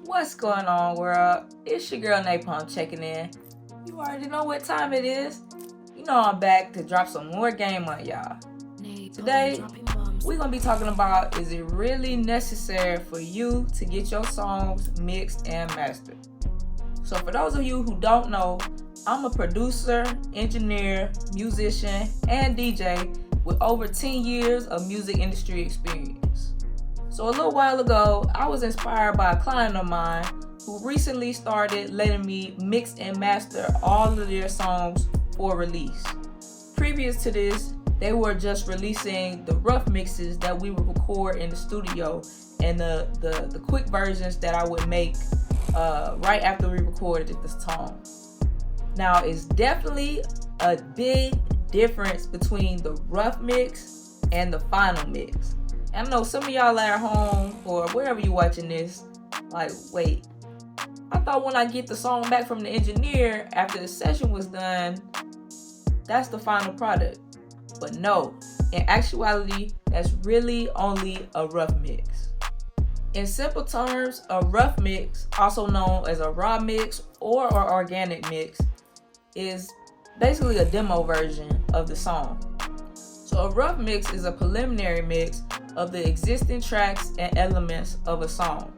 What's going on, world? It's your girl Napalm checking in. You already know what time it is. You know I'm back to drop some more game on y'all. Today, we're going to be talking about, is it really necessary for you to get your songs mixed and mastered? So for those of you who don't know, I'm a producer, engineer, musician, and DJ with over 10 years of music industry experience. So a little while ago, I was inspired by a client of mine who recently started letting me mix and master all of their songs for release. Previous to this, they were just releasing the rough mixes that we would record in the studio and the quick versions that I would make right after we recorded the song. Now, it's definitely a big difference between the rough mix and the final mix. I know some of y'all at home or wherever you're watching this, like, wait, I thought when I get the song back from the engineer after the session was done, that's the final product. But no, in actuality, that's really only a rough mix. In simple terms, a rough mix, also known as a raw mix or an organic mix, is basically a demo version of the song. So a rough mix is a preliminary mix of the existing tracks and elements of a song.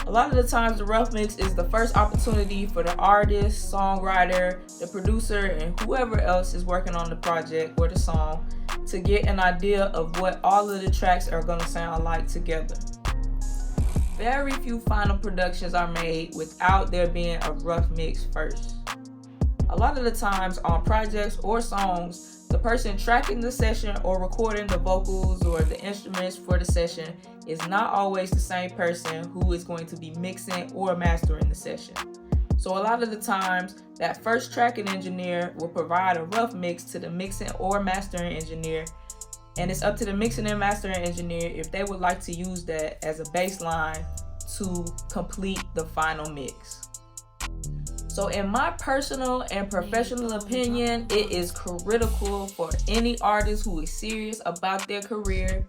A lot of the times the rough mix is the first opportunity for the artist, songwriter, the producer, and whoever else is working on the project or the song to get an idea of what all of the tracks are going to sound like together. Very few final productions are made without there being a rough mix first. A lot of the times on projects or songs, the person tracking the session or recording the vocals or the instruments for the session is not always the same person who is going to be mixing or mastering the session. So a lot of the times, that first tracking engineer will provide a rough mix to the mixing or mastering engineer, and it's up to the mixing and mastering engineer if they would like to use that as a baseline to complete the final mix. So in my personal and professional opinion, it is critical for any artist who is serious about their career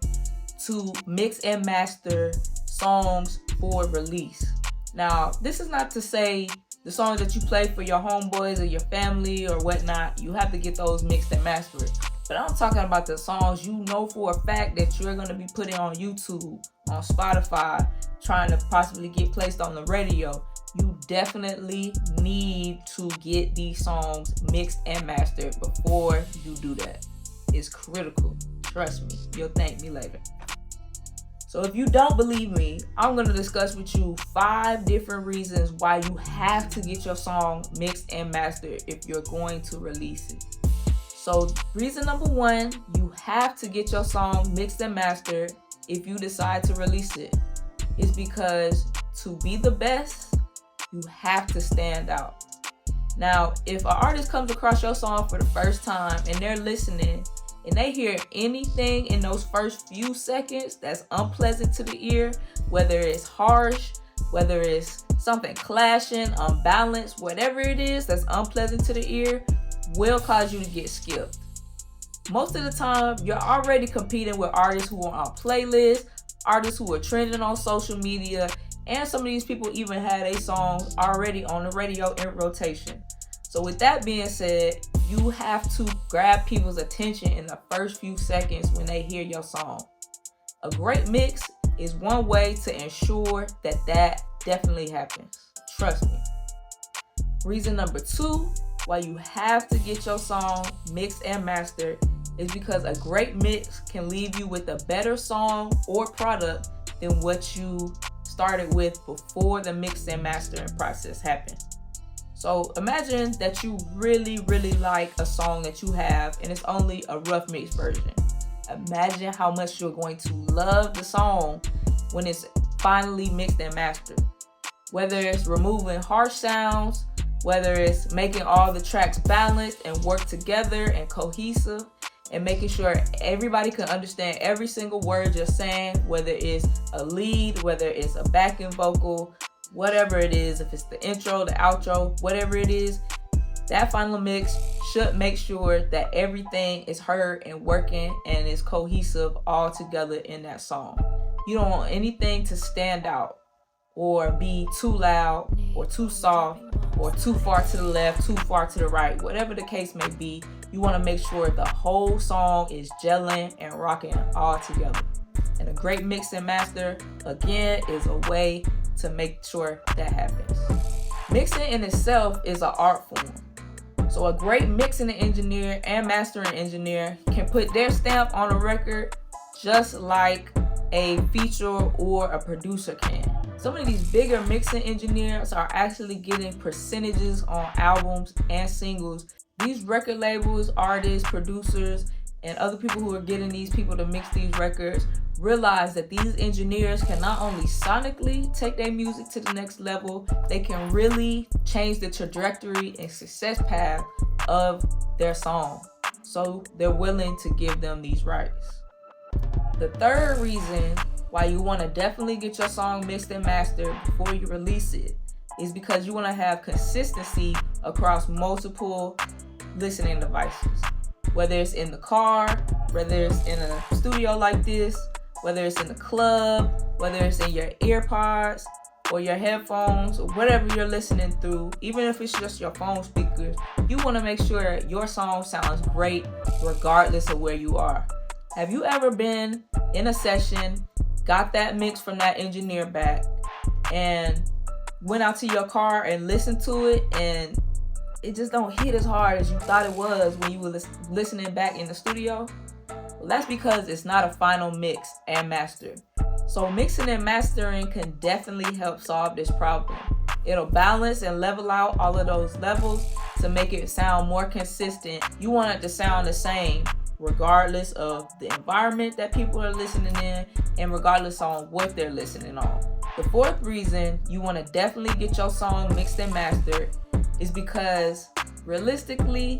to mix and master songs for release. Now, this is not to say the songs that you play for your homeboys or your family or whatnot, you have to get those mixed and mastered. But I'm talking about the songs you know for a fact that you're going to be putting on YouTube, on Spotify, trying to possibly get placed on the radio. You definitely need to get these songs mixed and mastered before you do that. It's critical. Trust me. You'll thank me later. So if you don't believe me, I'm going to discuss with you 5 different reasons why you have to get your song mixed and mastered if you're going to release it. So reason number 1, you have to get your song mixed and mastered if you decide to release it, is because to be the best, you have to stand out. Now, if an artist comes across your song for the first time and they're listening and they hear anything in those first few seconds that's unpleasant to the ear, whether it's harsh, whether it's something clashing, unbalanced, whatever it is that's unpleasant to the ear, will cause you to get skipped. Most of the time, you're already competing with artists who are on playlists, artists who are trending on social media, and some of these people even had a song already on the radio in rotation. So with that being said, you have to grab people's attention in the first few seconds when they hear your song. A great mix is one way to ensure that that definitely happens. Trust me. Reason number 2 why you have to get your song mixed and mastered is because a great mix can leave you with a better song or product than what you started with before the mix and mastering process happened. So imagine that you really like a song that you have and it's only a rough mix version. Imagine how much you're going to love the song when it's finally mixed and mastered. Whether it's removing harsh sounds, whether it's making all the tracks balanced and work together and cohesive, and making sure everybody can understand every single word you're saying, whether it's a lead, whether it's a backing vocal, whatever it is, if it's the intro, the outro, whatever it is, that final mix should make sure that everything is heard and working and is cohesive all together in that song. You don't want anything to stand out or be too loud or too soft or too far to the left, too far to the right. Whatever the case may be, you want to make sure the whole song is gelling and rocking all together. And a great mix and master, again, is a way to make sure that happens. Mixing in itself is an art form. So a great mixing engineer and mastering engineer can put their stamp on a record just like a feature or a producer can. Some of these bigger mixing engineers are actually getting percentages on albums and singles. These record labels, artists, producers, and other people who are getting these people to mix these records realize that these engineers can not only sonically take their music to the next level, they can really change the trajectory and success path of their song. So they're willing to give them these rights. The third reason why you want to definitely get your song mixed and mastered before you release it is because you want to have consistency across multiple listening devices. Whether it's in the car, whether it's in a studio like this, whether it's in the club, whether it's in your earpods or your headphones or whatever you're listening through, even if it's just your phone speakers, you want to make sure your song sounds great regardless of where you are. Have you ever been in a session, got that mix from that engineer back, and went out to your car and listened to it, and it just don't hit as hard as you thought it was when you were listening back in the studio? Well, that's because it's not a final mix and master. So mixing and mastering can definitely help solve this problem. It'll balance and level out all of those levels to make it sound more consistent. You want it to sound the same regardless of the environment that people are listening in and regardless on what they're listening on. The fourth reason you want to definitely get your song mixed and mastered is because realistically,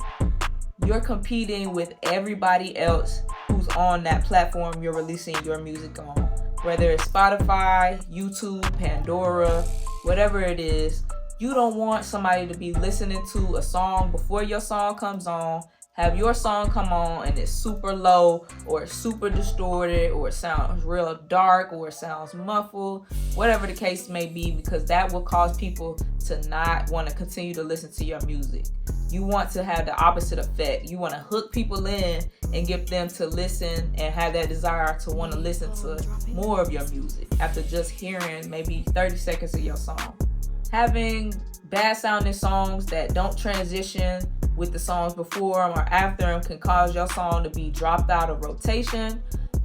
you're competing with everybody else who's on that platform you're releasing your music on. Whether it's Spotify, YouTube, Pandora, whatever it is, you don't want somebody to be listening to a song before your song comes on, have your song come on and it's super low or it's super distorted or it sounds real dark or it sounds muffled, whatever the case may be, because that will cause people to not want to continue to listen to your music. You want to have the opposite effect. You want to hook people in and get them to listen and have that desire to want to listen to more of your music after just hearing maybe 30 seconds of your song. Having bad sounding songs that don't transition with the songs before them or after them can cause your song to be dropped out of rotation,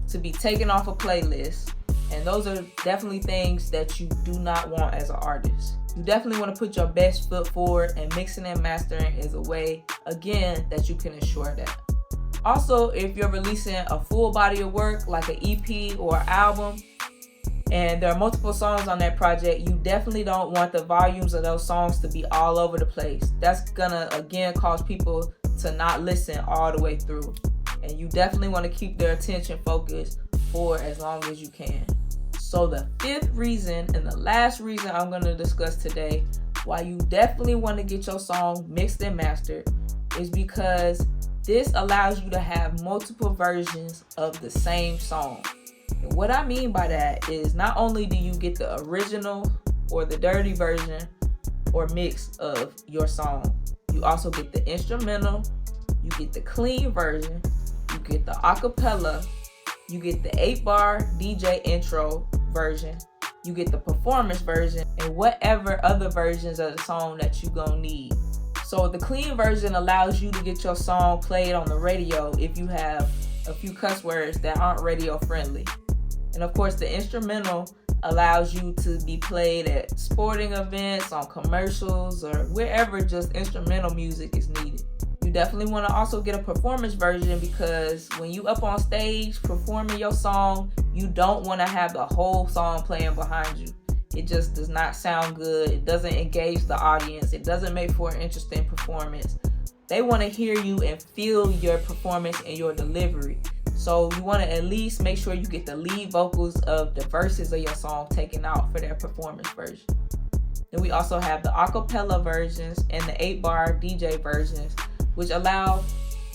to be taken off a playlist. And those are definitely things that you do not want as an artist. You definitely want to put your best foot forward, and mixing and mastering is a way, again, that you can ensure that. Also, if you're releasing a full body of work like an EP or an album, and there are multiple songs on that project, you definitely don't want the volumes of those songs to be all over the place. That's gonna, again, cause people to not listen all the way through. And you definitely want to keep their attention focused for as long as you can. So the fifth reason and the last reason I'm gonna discuss today why you definitely want to get your song mixed and mastered is because this allows you to have multiple versions of the same song. And what I mean by that is not only do you get the original or the dirty version or mix of your song, you also get the instrumental, you get the clean version, you get the acapella, you get the 8-bar DJ intro version, you get the performance version, and whatever other versions of the song that you gonna need. So the clean version allows you to get your song played on the radio if you have a few cuss words that aren't radio friendly. And of course, the instrumental allows you to be played at sporting events, on commercials, or wherever just instrumental music is needed. You definitely want to also get a performance version because when you up on stage performing your song, you don't want to have the whole song playing behind you. It just does not sound good. It doesn't engage the audience. It doesn't make for an interesting performance. They want to hear you and feel your performance and your delivery. So you want to at least make sure you get the lead vocals of the verses of your song taken out for their performance version. Then we also have the acapella versions and the 8-bar DJ versions, which allow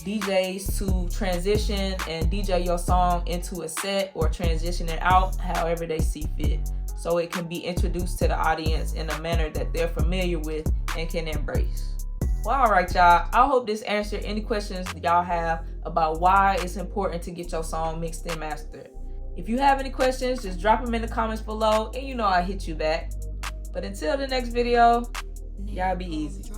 DJs to transition and DJ your song into a set or transition it out however they see fit. so it can be introduced to the audience in a manner that they're familiar with and can embrace. Well, alright y'all, I hope this answered any questions y'all have about why it's important to get your song mixed and mastered. If you have any questions, just drop them in the comments below and you know I'll hit you back. But until the next video, y'all be easy.